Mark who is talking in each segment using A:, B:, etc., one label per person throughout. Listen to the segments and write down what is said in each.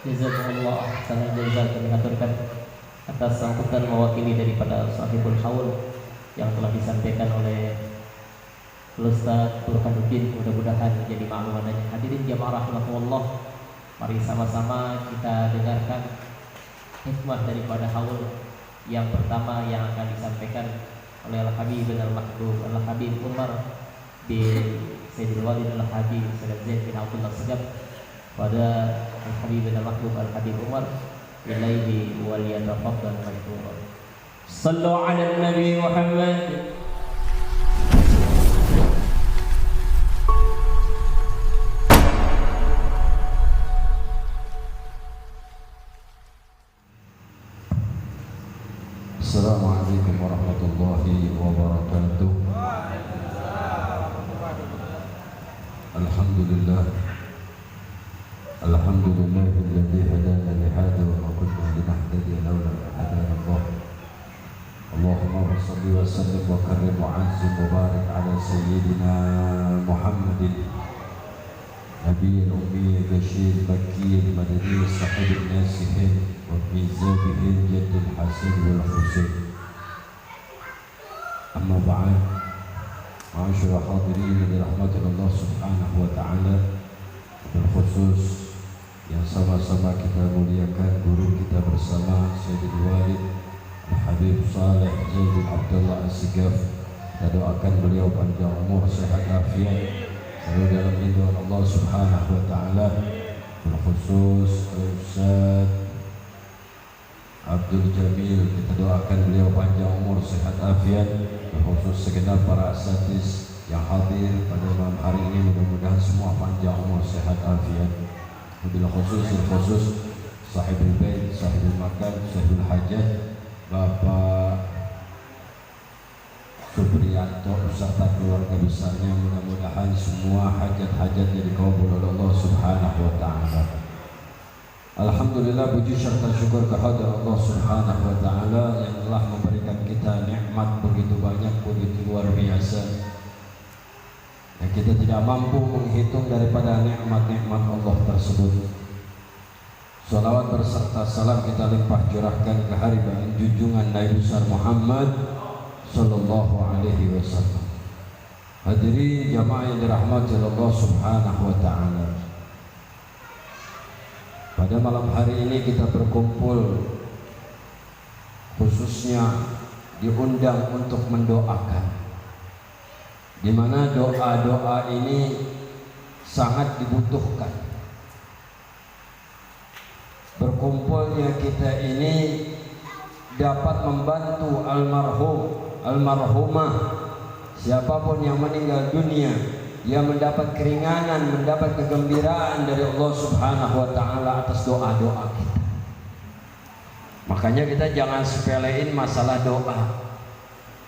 A: Jazakumullah ahsanal jazaa, kami aturkan atas sambutan mewakili daripada Sahibul Haul yang telah disampaikan oleh Ustaz Burhanuddin. Mudah-mudahan menjadi makluman dan hadirin jamaah rahmatullah. Mari sama-sama kita dengarkan hikmah daripada haul yang pertama yang akan disampaikan oleh Al-Habib bin Al-Mahbub Al-Habib Umar bin Sayyidul Walid Al-Habib Sayyid Zaid bin Abdullah Segaf pada Al-Habib bin Al-Mahbub Al-Habib Umar ilaihi waliyatafaddal mashkura. Sallu ala Nabi Muhammad.
B: Assalamualaikum warahmatullahi wabarakatuh. Alhamdulillah. Alhamdulillahilladzi hadana li hadha wa ma kunna linahtadiya lawla an hadana Allah. Allahumma shalli wa sallim wa karrim wa azzim wa barik ala sayyidina Muhammadin nabiyil ummi bashir makin madani sahibin nasihin وميزابه الجد الحسن والحسين. أما بعد، معاشر حاضرين برحمة الله سبحانه وتعالى, berkhusus yang sama-sama kita muliakan guru kita bersama Sayyidul Walid Al-Habib Saleh Zaid bin Abdullah As-Segaf. Kita doakan beliau panjang umur, sehat afiat, selalu dalam lindungan Allah Subhanahu wa taala. Berkhusus Ustaz Abdul Jamil, kita doakan beliau panjang umur, sehat afiat, berkhusus segenap para asatidz yang hadir pada malam hari ini, mudah-mudahan semua panjang umur, sehat afiat. Wabil khusus sahibul bait, sahibul makan, sahibul hajat, Bapak Supriyanto beserta keluarga besarnya, mudah-mudahan semua hajat-hajatnya dikabul oleh Allah Subhanahu wa taala. Alhamdulillah, puji serta syukur kehadirat Allah Subhanahu wa taala yang telah memberikan kita nikmat begitu banyak, begitu luar biasa, yang kita tidak mampu menghitung daripada nikmat-nikmat Allah tersebut. Salawat berserta salam kita limpah curahkan ke haribaan junjungan Nabi besar Muhammad sallallahu alaihi wasallam. Hadirin jamaah yang dirahmati Allah Subhanahu wa taala, pada malam hari ini kita berkumpul khususnya diundang untuk mendoakan, di mana doa-doa ini sangat dibutuhkan. Berkumpulnya kita ini dapat membantu almarhum, almarhumah, siapapun yang meninggal dunia, ia mendapat keringanan, mendapat kegembiraan dari Allah Subhanahu wa taala atas doa-doa kita. Makanya kita jangan sepelein masalah doa.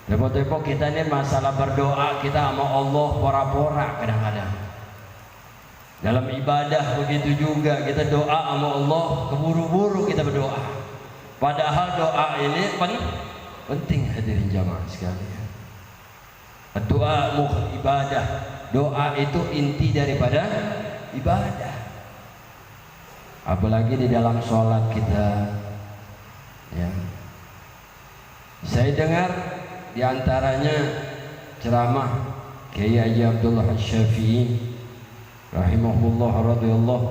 B: Repot-repot kita ini masalah berdoa, kita sama Allah pora-pora kadang-kadang. Dalam ibadah begitu juga, kita doa sama Allah keburu-buru kita berdoa. Padahal doa ini penting, hadirin jamaah sekalian. Doa ibadah. Doa itu inti daripada ibadah. Apalagi di dalam sholat kita, ya. Saya dengar diantaranya ceramah Kiai Haji Abdullah Asy-Syafi'i rahimahullah radhiyallahu.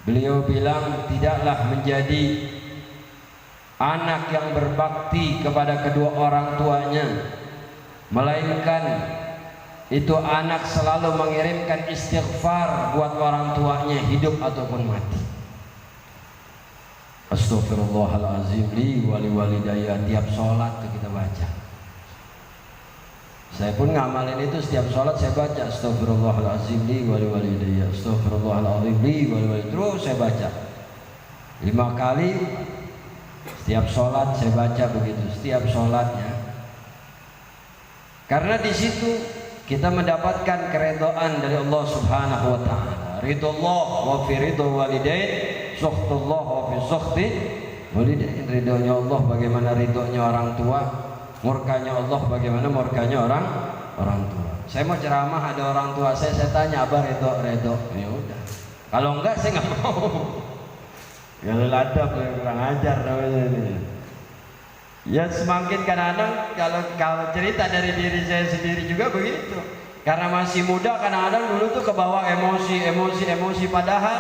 B: Beliau bilang tidaklah menjadi anak yang berbakti kepada kedua orang tuanya, melainkan itu anak selalu mengirimkan istighfar buat orang tuanya hidup ataupun mati. Astaghfirullahalazim li wali walidayya, tiap sholat tuh kita baca. Saya pun ngamalin itu, setiap sholat saya baca astaghfirullahalazim li wali walidayya, astaghfirullahalazim li wali walidayya, terus saya baca 5 kali setiap sholat. Saya baca begitu setiap sholatnya, karena di situ kita mendapatkan keridhaan dari Allah Subhanahu wa taala. Ridullah wa fi ridho walidain, sukhtullah wa fi sukhti walidain. Ridhonya Allah bagaimana ridhonya orang tua, murkanya Allah bagaimana murkanya orang tua. Saya mau ceramah ada orang tua saya tanya, "Abah ridho?" Ya udah. Kalau enggak saya enggak mau.
C: Kalau ladap yang kurang ajar namanya ini. Ya semakin kadang-kadang kalau cerita dari diri saya sendiri juga begitu. Karena masih muda kadang-kadang dulu tuh kebawa emosi. Padahal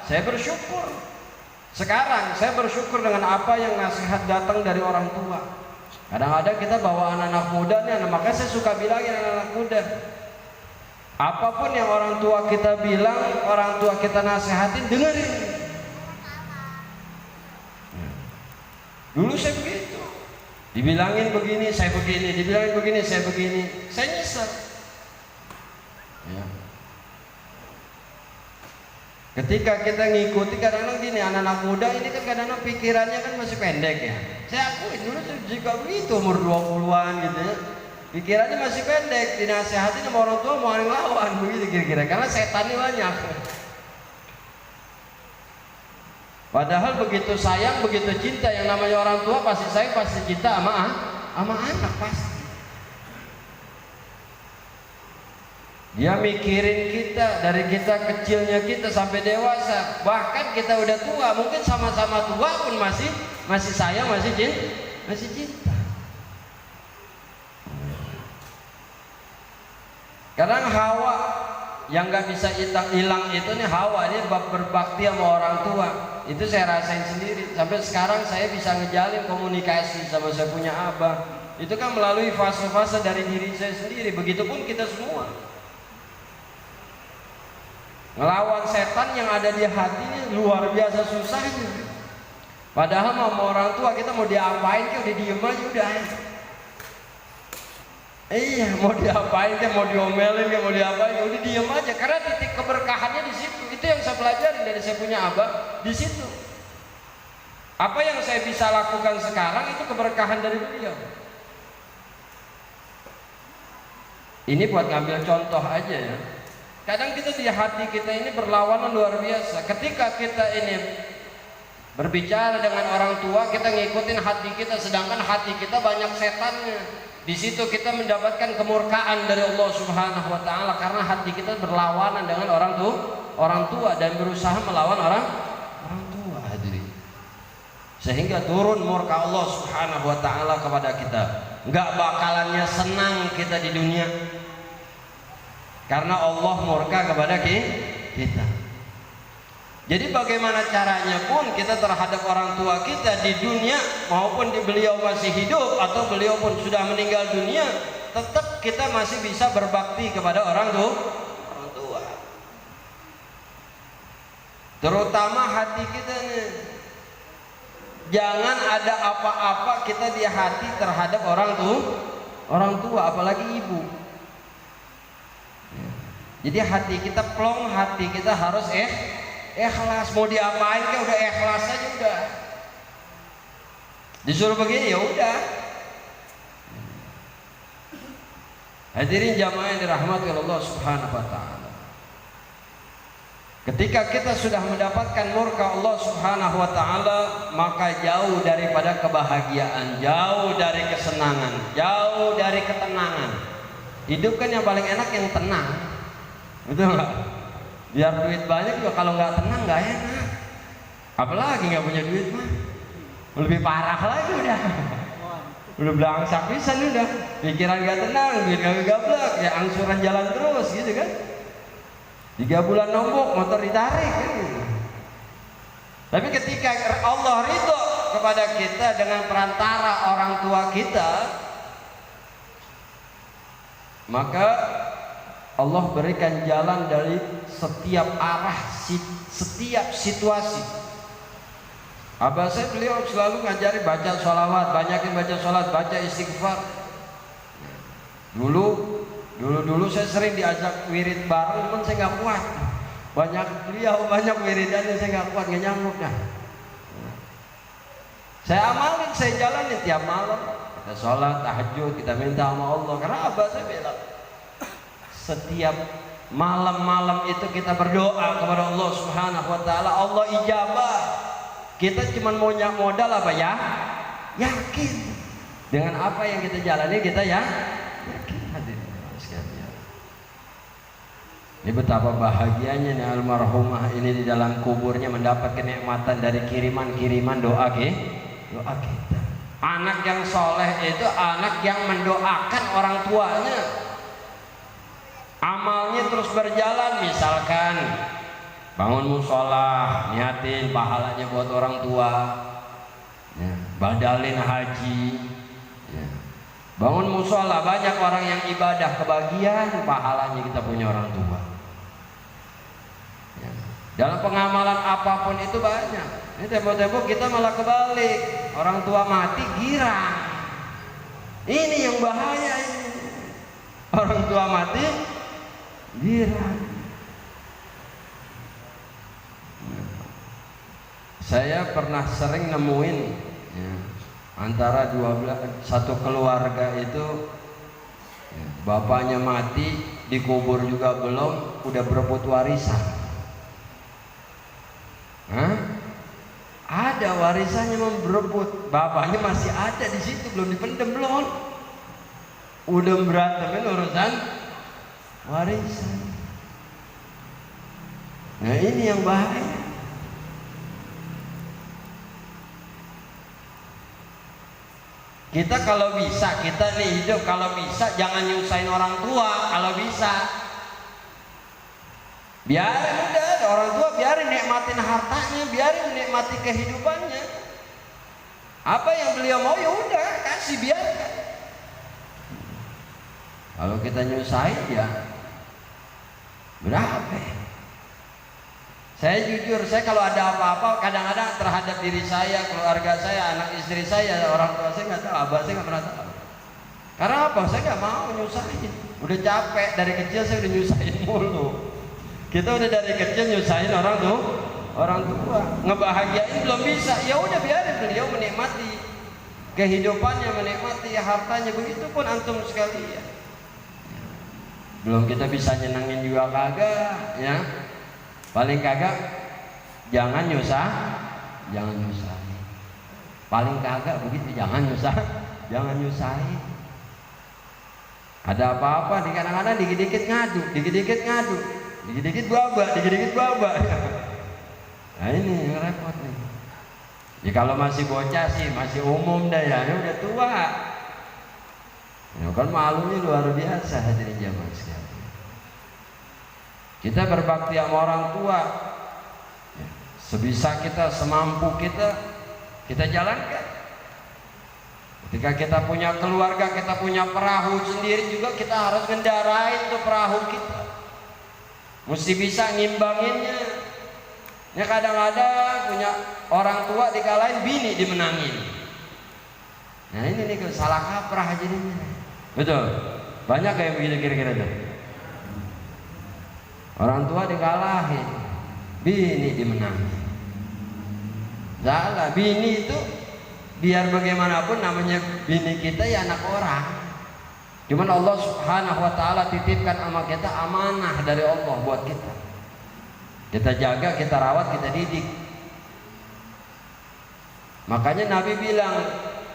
C: saya bersyukur. Sekarang saya bersyukur dengan apa yang nasihat datang dari orang tua. Kadang-kadang kita bawa anak-anak muda nih, makanya saya suka bilangin anak-anak muda. Apapun yang orang tua kita bilang, orang tua kita nasihatin, dengerin. Dulu saya begitu, dibilangin begini, saya begini, dibilangin begini, saya begini, saya nyesel. Ya. Ketika kita ngikuti, kadang-kadang gini, anak-anak muda ini kan kadang-kadang pikirannya kan masih pendek ya. Saya akuin dulu juga begitu, umur 20-an gitu ya. Pikirannya masih pendek, dinasihatin sama orang tua mau ngelawan begitu kira-kira, karena setannya banyak. Padahal begitu sayang, begitu cinta, yang namanya orang tua pasti sayang, pasti cinta sama anak pasti. Dia mikirin kita dari kita kecilnya kita sampai dewasa, bahkan kita udah tua, mungkin sama-sama tua pun masih sayang, masih cinta. Kadang Hawa yang nggak bisa hilang itu nih, Hawa ini berbakti sama orang tua. Itu saya rasain sendiri. Sampai sekarang saya bisa ngejalin komunikasi sama saya punya abah. Itu kan melalui fase-fase dari diri saya sendiri. Begitupun kita semua. Ngelawan setan yang ada di hati ini luar biasa susahnya. Padahal sama orang tua kita mau diapain, kayak udah diem aja udah. Iya, mau diapain, kayak mau diomelin, kayak mau diapain, udah diem aja. Karena titik keberkahannya di situ. Itu yang saya pelajari dari saya punya abah di situ. Apa yang saya bisa lakukan sekarang itu keberkahan dari beliau. Ini buat ngambil contoh aja ya. Kadang kita di hati kita ini berlawanan luar biasa. Ketika kita ini berbicara dengan orang tua, kita ngikutin hati kita, sedangkan hati kita banyak setannya. Di situ kita mendapatkan kemurkaan dari Allah Subhanahu wa taala karena hati kita berlawanan dengan orang tua dan berusaha melawan orang tua, hadirin. Sehingga turun murka Allah Subhanahu wa taala kepada kita. Enggak bakalannya senang kita di dunia. Karena Allah murka kepada kita. Jadi bagaimana caranya pun kita terhadap orang tua kita di dunia maupun di beliau masih hidup atau beliau pun sudah meninggal dunia, tetap kita masih bisa berbakti kepada orang tua. Terutama hati kita nih. Jangan ada apa-apa kita di hati terhadap orang tua, apalagi ibu. Jadi hati kita plong, hati kita harus ikhlas, mau diapain kayak udah ikhlas aja udah. Disuruh begini ya udah. Hadirin jamaah yang dirahmati Allah Subhanahu wa taala. Ketika kita sudah mendapatkan murka Allah Subhanahu wa taala, maka jauh daripada kebahagiaan, jauh dari kesenangan, jauh dari ketenangan. Hidup kan yang paling enak yang tenang. Betul enggak? Biar duit banyak juga kalau nggak tenang nggak enak. Apalagi nggak punya duit mah lebih parah lagi udah. Udah belangsak pisan udah. Pikiran nggak tenang, duit nggak gablak, ya angsuran jalan terus gitu kan. 3 bulan nombok motor ditarik kan gitu. Tapi ketika Allah ridho kepada kita dengan perantara orang tua kita, maka Allah berikan jalan dari setiap arah, setiap situasi. Abah saya beliau selalu ngajari baca sholawat, banyakin baca sholat, baca istighfar. Dulu saya sering diajak wirid bareng, cuman saya nggak kuat. Banyak wiridannya saya nggak kuat, nggak nyambung dah. Saya amalin, saya jalanin tiap malam. Kita sholat, tahajud, kita minta sama Allah. Karena abah saya bilang, setiap malam-malam itu kita berdoa kepada Allah Subhanahu wa taala, Allah ijabah. Kita cuma mau modal apa ya? Yakin. Dengan apa yang kita jalani kita ya yakin. Hadirin sekalian. Ini betapa bahagianya nih almarhumah ini di dalam kuburnya mendapat kenikmatan dari kiriman-kiriman doa kita. Anak yang soleh itu anak yang mendoakan orang tuanya. Amalnya terus berjalan, misalkan bangun musola, niatin pahalanya buat orang tua, ya, badalin haji, ya. Bangun musola, banyak orang yang ibadah, kebagian pahalanya kita punya orang tua. Ya. Dalam pengamalan apapun itu banyak. Ini tempo-tempo kita malah kebalik, orang tua mati girang. Ini yang bahaya ini. Orang tua mati girang. Saya pernah sering nemuin ya, antara satu keluarga itu ya, bapaknya mati, dikubur juga belum, udah berebut warisan. Ada warisannya berebut, bapaknya masih ada di situ, belum dipendem belum. Udah berantemin urusan warisan. Nah ini yang bahaya. Kita kalau bisa, kita nih hidup kalau bisa jangan nyusahin orang tua kalau bisa. Biarin udah orang tua, biarin nikmatin hartanya, biarin nikmati kehidupannya. Apa yang beliau mau ya udah kasih, biarkan. Kalau kita nyusahin ya berapa? Saya jujur, saya kalau ada apa-apa kadang-kadang terhadap diri saya, keluarga saya, anak istri saya, orang tua saya nggak tahu, abah saya nggak pernah tahu. Karena apa? Saya nggak mau nyusahin. Udah capek dari kecil saya udah nyusahin mulu. Kita udah dari kecil nyusahin orang tua, ngebahagiain belum bisa. Ya udah biarin beliau menikmati kehidupannya, menikmati hartanya. Begitupun antum sekalian. Belum kita bisa nyenengin juga kagak, ya. Paling kagak jangan nyusahin. Paling kagak begitu, jangan nyusahin. Ada apa-apa di kadang-kadang dikit-dikit ngadu, dikit-dikit babak. Nah ini yang repot nih. Ya kalau masih bocah sih masih umum dah ya, ini udah tua. Ya kan malunya luar biasa hadirin jamaah sekalian. Kita berbakti sama orang tua, ya, sebisa kita, semampu kita jalankan. Ketika kita punya keluarga, kita punya perahu sendiri juga, kita harus ngendarain tuh perahu kita. Mesti bisa ngimbanginnya. Ya kadang-kadang punya orang tua dikalahin, bini dimenangin. Nah ini nih salah kaprah jadinya. Betul. Banyak kayak begitu kira-kira tuh. Orang tua dikalahin, bini dimenangin. Salah, bini itu biar bagaimanapun namanya bini kita ya anak orang. Cuman Allah Subhanahu wa taala titipkan sama kita amanah dari Allah buat kita. Kita jaga, kita rawat, kita didik. Makanya Nabi bilang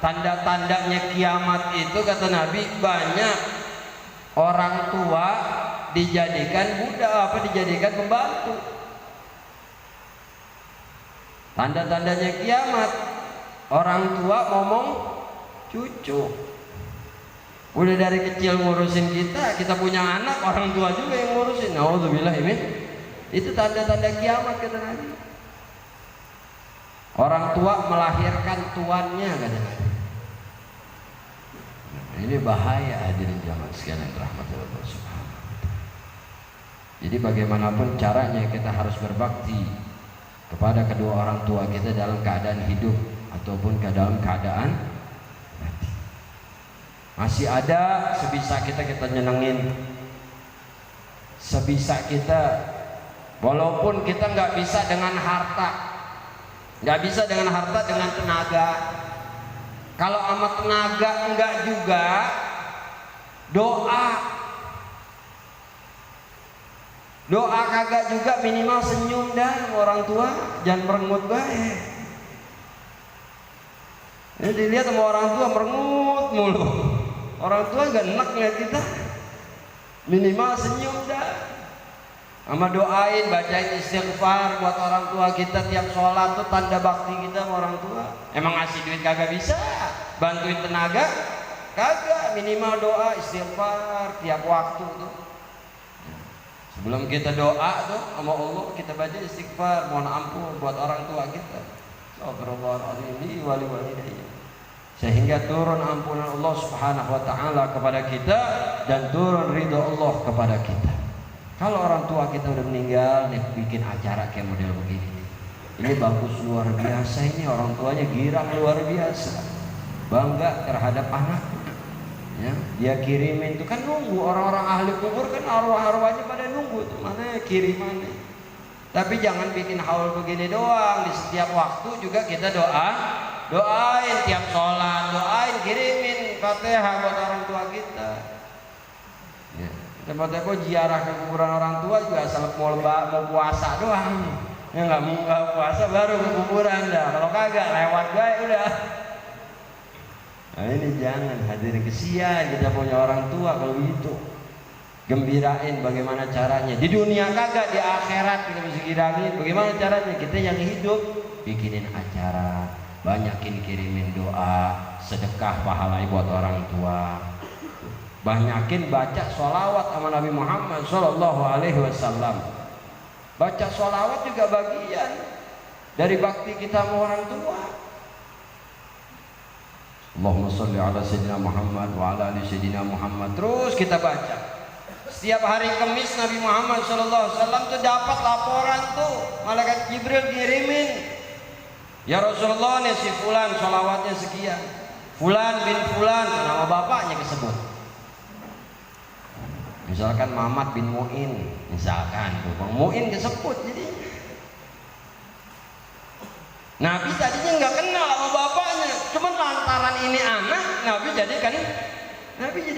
C: tanda-tandanya kiamat itu, kata Nabi, banyak orang tua dijadikan budak, dijadikan pembantu. Tanda-tandanya kiamat, orang tua ngomong cucu. Udah dari kecil ngurusin kita punya anak, orang tua juga yang ngurusin. Nauzubillah ini. Itu tanda-tanda kiamat kata Nabi. Orang tua melahirkan tuannya kata Nabi. Ini bahaya hadirin jamaah sekalian rahmatullah subhanahu wa ta'ala. Jadi bagaimanapun caranya kita harus berbakti kepada kedua orang tua kita dalam keadaan hidup ataupun ke dalam keadaan mati. Masih ada sebisa kita nyenengin, sebisa kita, walaupun kita nggak bisa dengan harta, nggak bisa dengan harta, dengan tenaga. Kalau amat tenaga enggak juga, doa kagak juga, minimal senyum dah orang tua, jangan merengut baik. Ini dilihat sama orang tua merengut mulu. Orang tua enggak enak ngeliat kita, minimal senyum dah. Sama doain, bacain istighfar buat orang tua kita tiap sholat tuh tanda bakti kita sama orang tua. Emang ngasih duit kagak bisa, bantuin tenaga kagak, minimal doa istighfar tiap waktu tuh. Sebelum kita doa tuh sama Allah, kita baca istighfar, mohon ampun buat orang tua kita. Astagfirullahaladzim wali walidayya. Sehingga turun ampunan Allah Subhanahu wa taala kepada kita dan turun ridho Allah kepada kita. Kalau orang tua kita udah meninggal, nih bikin acara kayak model begini. Ini bagus luar biasa, ini orang tuanya girang luar biasa. Bangga terhadap anak. Ya, dia kirimin itu kan nunggu orang-orang ahli kubur kan arwah-arwahnya pada nunggu tuh mana kirimannya. Tapi jangan bikin haul begini doang, di setiap waktu juga kita doain tiap sholat, doain kirimin Fatihah buat orang tua kita. Ya, tempatnya kok ziarah ke kuburan orang tua juga asal mau puasa doang. Ya nggak puasa baru ke kuburan dah. Kalau kagak lewat gue udah. Nah ini jangan hadirin, kesian kita punya orang tua kalau gitu. Gembirain bagaimana caranya. Di dunia kagak, di akhirat kita bisa giramin. Bagaimana caranya? Kita yang hidup bikinin acara, banyakin kirimin doa, sedekah pahala buat orang tua. Banyakin baca sholawat sama Nabi Muhammad Sallallahu Alaihi Wasallam. Baca sholawat juga bagian dari bakti kita sama orang tua. Allahumma salli ala Sayyidina Muhammad wa ala ali Sayyidina Muhammad. Terus kita baca. Setiap hari Kamis Nabi Muhammad SAW tuh dapat laporan tuh, malaikat Jibril kirimin. Ya Rasulullah nih si fulan sholawatnya sekian. Fulan bin fulan, nama bapaknya disebut. Misalkan Muhammad bin Mu'in, misalkan Bang Mu'in disebut jadi. Nabi tadinya nggak kenal sama bapaknya, cuman lantaran ini anak, Nabi jadi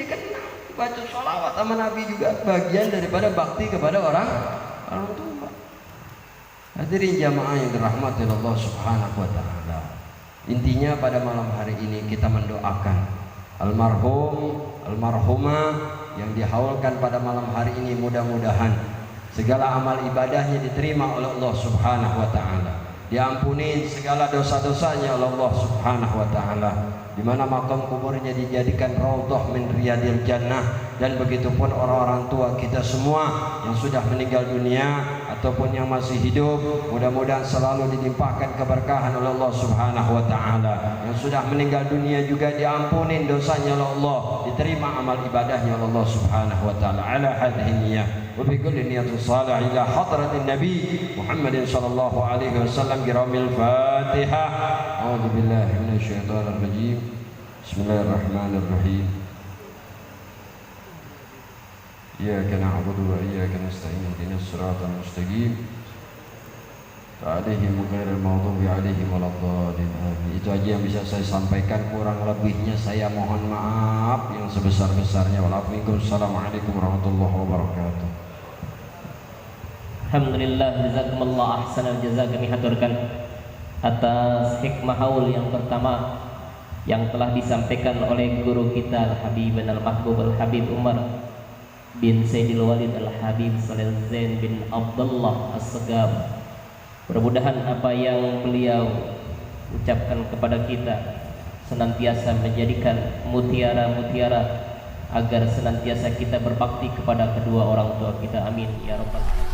C: kenal. Baca sholawat sama Nabi juga bagian daripada bakti kepada orang tua. Hadirin jamaah yang dirahmati Allah Subhanahu wa taala. Intinya pada malam hari ini kita mendoakan almarhum, almarhumah yang dihaulkan pada malam hari ini, mudah-mudahan segala amal ibadahnya diterima oleh Allah Subhanahu wa taala. Diampuni segala dosa-dosanya oleh Allah Subhanahu wa taala, di mana makam kuburnya dijadikan raudhah min riyadil jannah. Dan begitupun orang-orang tua kita semua yang sudah meninggal dunia ataupun yang masih hidup, mudah-mudahan selalu dilimpahkan keberkahan oleh Allah Subhanahu wa taala. Yang sudah meninggal dunia juga diampuni dosanya oleh Allah, diterima amal ibadahnya oleh Allah Subhanahu wa taala. Ala hadhihi niyyah wa bi kulli niyatin salih ila hadratin nabi Muhammadin sallallahu alaihi wasallam biramil Fatihah. A'udzu billahi minasyaitonir rajim. Bismillahirrahmanirrahim. Iyyaka na'budu wa iyyaka nasta'in. Ihdinas siratal mustaqim. Alaihim ghairil maghdubi alaihim waladdallin. Itu aja yang bisa saya sampaikan, kurang lebihnya saya mohon maaf yang sebesar-besarnya. Waalaikumsalam warahmatullahi wabarakatuh.
A: Alhamdulillah, jazakumullah ahsanal jazaa. Kami haturkan atas hikmah haul yang pertama yang telah disampaikan oleh guru kita Al-Habib Al-Mahbub Al-Habib Umar bin Sayyidil Walid Al-Habib Shalih Zain bin Abdullah As-Segaf. Mudah-mudahan apa yang beliau ucapkan kepada kita senantiasa menjadikan mutiara-mutiara agar senantiasa kita berbakti kepada kedua orang tua kita. Amin ya rabbal alamin.